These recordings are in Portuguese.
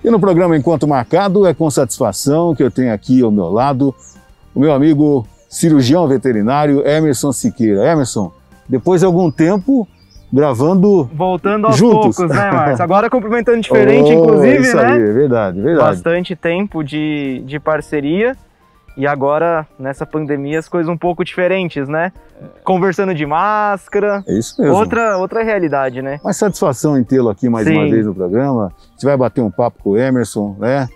E no programa Encontro Marcado, é com satisfação que eu tenho aqui ao meu lado o meu amigo cirurgião veterinário Emerson Siqueira. Emerson, depois de algum tempo gravando voltando aos juntos. Poucos, né, Márcio? Agora cumprimentando diferente, inclusive, isso né? Aí, é verdade. Bastante tempo de parceria e agora, nessa pandemia, as coisas um pouco diferentes, né? Conversando de máscara. É isso mesmo. Outra realidade, né? Mas satisfação em tê-lo aqui mais uma vez no programa. A gente vai bater um papo com o Emerson, né?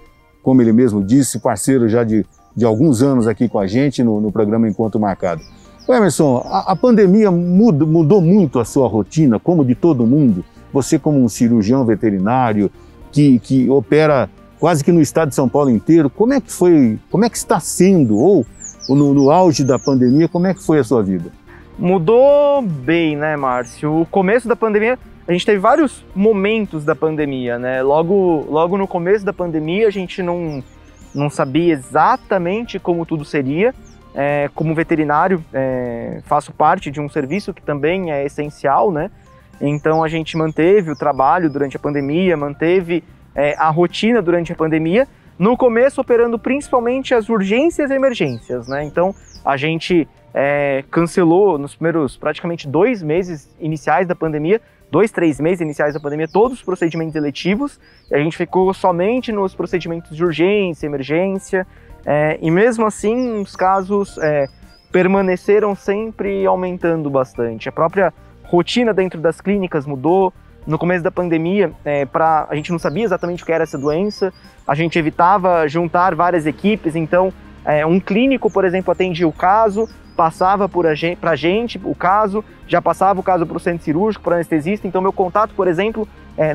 Como ele mesmo disse, parceiro já de alguns anos aqui com a gente no programa Encontro Marcado. Ô Emerson, a pandemia mudou muito a sua rotina, como de todo mundo. Você como um cirurgião veterinário que opera quase que no estado de São Paulo inteiro, como é que está sendo, ou no auge da pandemia, como é que foi a sua vida? Mudou bem, né, Márcio? O começo da pandemia, a gente teve vários momentos da pandemia, né? Logo no começo da pandemia, a gente não sabia exatamente como tudo seria. Como veterinário, faço parte de um serviço que também é essencial, né? Então a gente manteve o trabalho durante a pandemia, manteve a rotina durante a pandemia, no começo operando principalmente as urgências e emergências, né? Então a gente cancelou nos primeiros praticamente 2 meses iniciais da pandemia, 2-3 meses iniciais da pandemia, todos os procedimentos eletivos, e a gente ficou somente nos procedimentos de urgência, emergência, e mesmo assim os casos permaneceram sempre aumentando bastante. A própria rotina dentro das clínicas mudou. No começo da pandemia, a gente não sabia exatamente o que era essa doença, a gente evitava juntar várias equipes, então um clínico, por exemplo, atendia o caso, passava para a gente o caso, já passava o caso para o centro cirúrgico, para o anestesista. Então meu contato, por exemplo,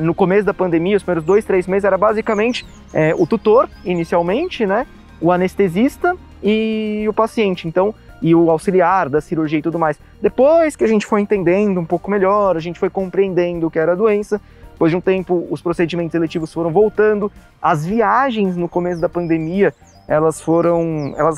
no começo da pandemia, os primeiros 2-3 meses, era basicamente o tutor, inicialmente, né, o anestesista e o paciente. Então, e o auxiliar da cirurgia e tudo mais. Depois que a gente foi entendendo um pouco melhor, a gente foi compreendendo o que era a doença, depois de um tempo os procedimentos eletivos foram voltando, as viagens no começo da pandemia, elas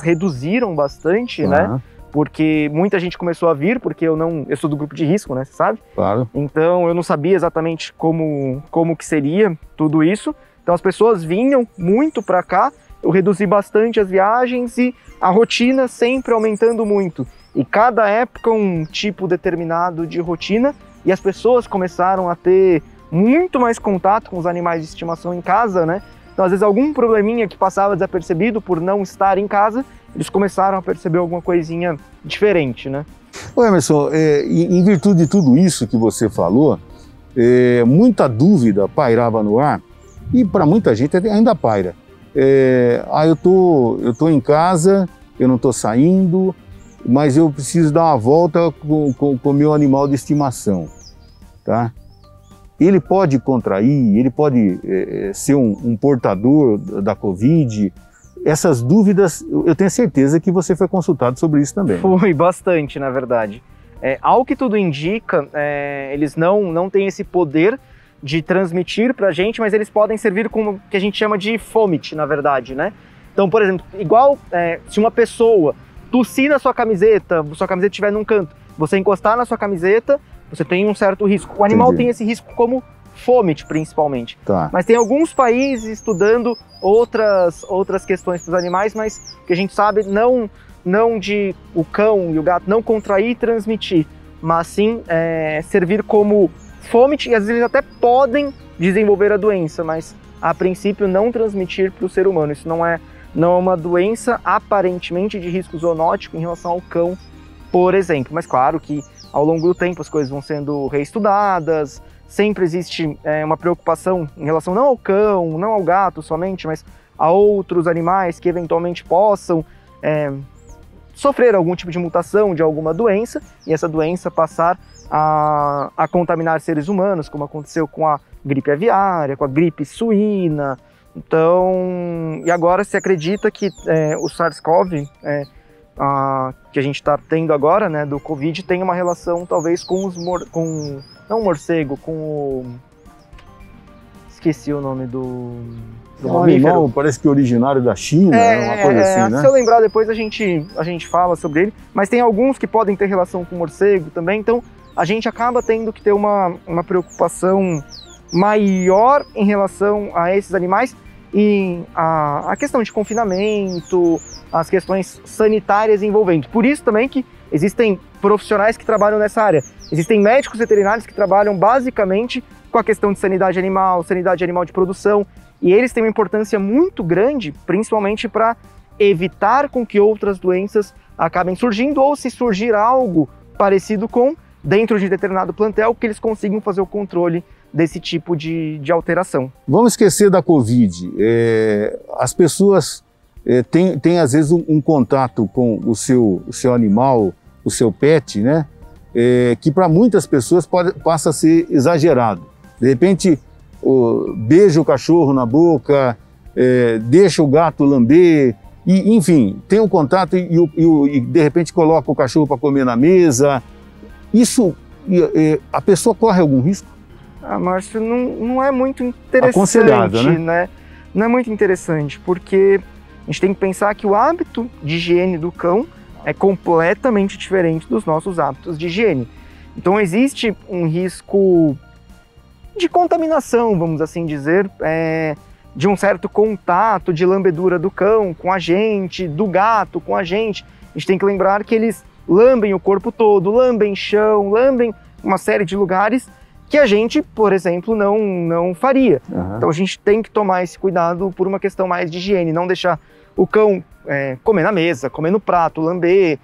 reduziram bastante, né? Porque muita gente começou a vir, porque eu sou do grupo de risco, né, você sabe? Claro. Então eu não sabia exatamente como que seria tudo isso, então as pessoas vinham muito para cá, eu reduzi bastante as viagens e a rotina sempre aumentando muito. E cada época um tipo determinado de rotina, e as pessoas começaram a ter muito mais contato com os animais de estimação em casa, né? Então, às vezes, algum probleminha que passava desapercebido por não estar em casa, eles começaram a perceber alguma coisinha diferente, né? Ô Emerson, em virtude de tudo isso que você falou, muita dúvida pairava no ar, e para muita gente ainda paira. Eu tô em casa, eu não tô saindo, mas eu preciso dar uma volta com o meu animal de estimação, tá? Ele pode contrair, ele pode ser um portador da Covid. Essas dúvidas, eu tenho certeza que você foi consultado sobre isso também. Foi bastante, na verdade. Ao que tudo indica, eles não têm esse poder de transmitir para a gente, mas eles podem servir como o que a gente chama de fômite, na verdade, né? Então, por exemplo, igual se uma pessoa tossir na sua camiseta estiver num canto, você encostar na sua camiseta, você tem um certo risco. O animal tem esse risco como fômite, principalmente. Tá. Mas tem alguns países estudando outras questões para os animais, mas que a gente sabe não de o cão e o gato não contrair e transmitir, mas sim servir como fômite, e às vezes eles até podem desenvolver a doença, mas a princípio não transmitir para o ser humano. Isso não é uma doença aparentemente de risco zoonótico em relação ao cão, por exemplo. Mas claro que ao longo do tempo as coisas vão sendo reestudadas, sempre existe uma preocupação em relação não ao cão, não ao gato somente, mas a outros animais que eventualmente possam sofrer algum tipo de mutação de alguma doença, e essa doença passar a contaminar seres humanos, como aconteceu com a gripe aviária, com a gripe suína. Então, e agora se acredita que o SARS-CoV, que a gente está tendo agora, né, do Covid, tem uma relação talvez com não o morcego, com o... esqueci o nome do É um animal, parece que originário da China, uma coisa assim, né? Se eu lembrar depois a gente fala sobre ele, mas tem alguns que podem ter relação com o morcego também, então a gente acaba tendo que ter uma preocupação maior em relação a esses animais e a questão de confinamento, as questões sanitárias envolvendo. Por isso também que existem profissionais que trabalham nessa área, existem médicos veterinários que trabalham basicamente com a questão de sanidade animal de produção, e eles têm uma importância muito grande, principalmente para evitar com que outras doenças acabem surgindo, ou se surgir algo parecido com, dentro de determinado plantel, que eles consigam fazer o controle desse tipo de alteração. Vamos esquecer da Covid. As pessoas têm às vezes um contato com o seu animal, o seu pet, né? Que para muitas pessoas passa a ser exagerado. De repente, beija o cachorro na boca, deixa o gato lamber, e, enfim, tem um contato e de repente coloca o cachorro para comer na mesa. Isso, a pessoa corre algum risco? Márcio, não é muito interessante, aconselhado, né? Não é muito interessante, porque a gente tem que pensar que o hábito de higiene do cão é completamente diferente dos nossos hábitos de higiene. Então existe um risco de contaminação, vamos assim dizer, de um certo contato, de lambedura do cão com a gente, do gato com a gente. A gente tem que lembrar que eles lambem o corpo todo, lambem chão, lambem uma série de lugares que a gente, por exemplo, não faria. Uhum. Então a gente tem que tomar esse cuidado por uma questão mais de higiene, não deixar o cão comer na mesa, comer no prato, lamber,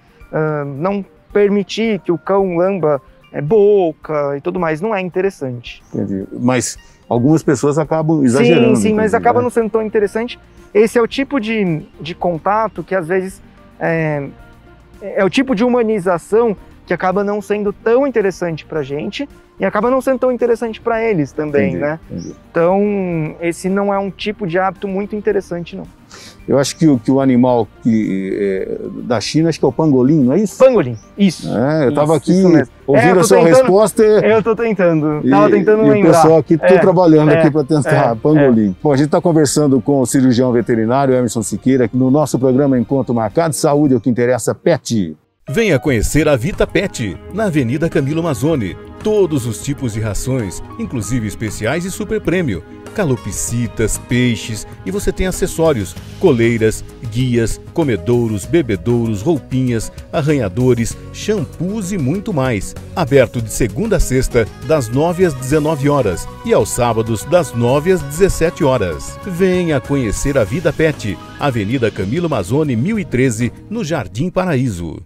não permitir que o cão lamba boca e tudo mais, não é interessante. Entendi. Mas algumas pessoas acabam exagerando. Sim, mas acaba não sendo tão interessante. Esse é o tipo de contato que às vezes é o tipo de humanização que acaba não sendo tão interessante pra gente e acaba não sendo tão interessante para eles também, entendi, né? Entendi. Então, esse não é um tipo de hábito muito interessante, não. Eu acho que o animal da China, acho que é o pangolim, não é isso? Pangolim, isso. Eu estava aqui ouvindo a sua resposta. Eu tô tentando, tava tentando lembrar. E o pessoal aqui, tô trabalhando aqui para tentar pangolim. Bom, a gente está conversando com o cirurgião veterinário Emerson Siqueira, no nosso programa Encontro Marcado. Saúde é o que interessa, pet. Venha conhecer a Vita Pet, na Avenida Camilo Mazzoni. Todos os tipos de rações, inclusive especiais e super prêmio, calopsitas, peixes, e você tem acessórios, coleiras, guias, comedouros, bebedouros, roupinhas, arranhadores, shampoos e muito mais. Aberto de segunda a sexta, das 9 às 19 horas e aos sábados, das 9 às 17 horas. Venha conhecer a Vita Pet, Avenida Camilo Mazzoni, 1013, no Jardim Paraíso.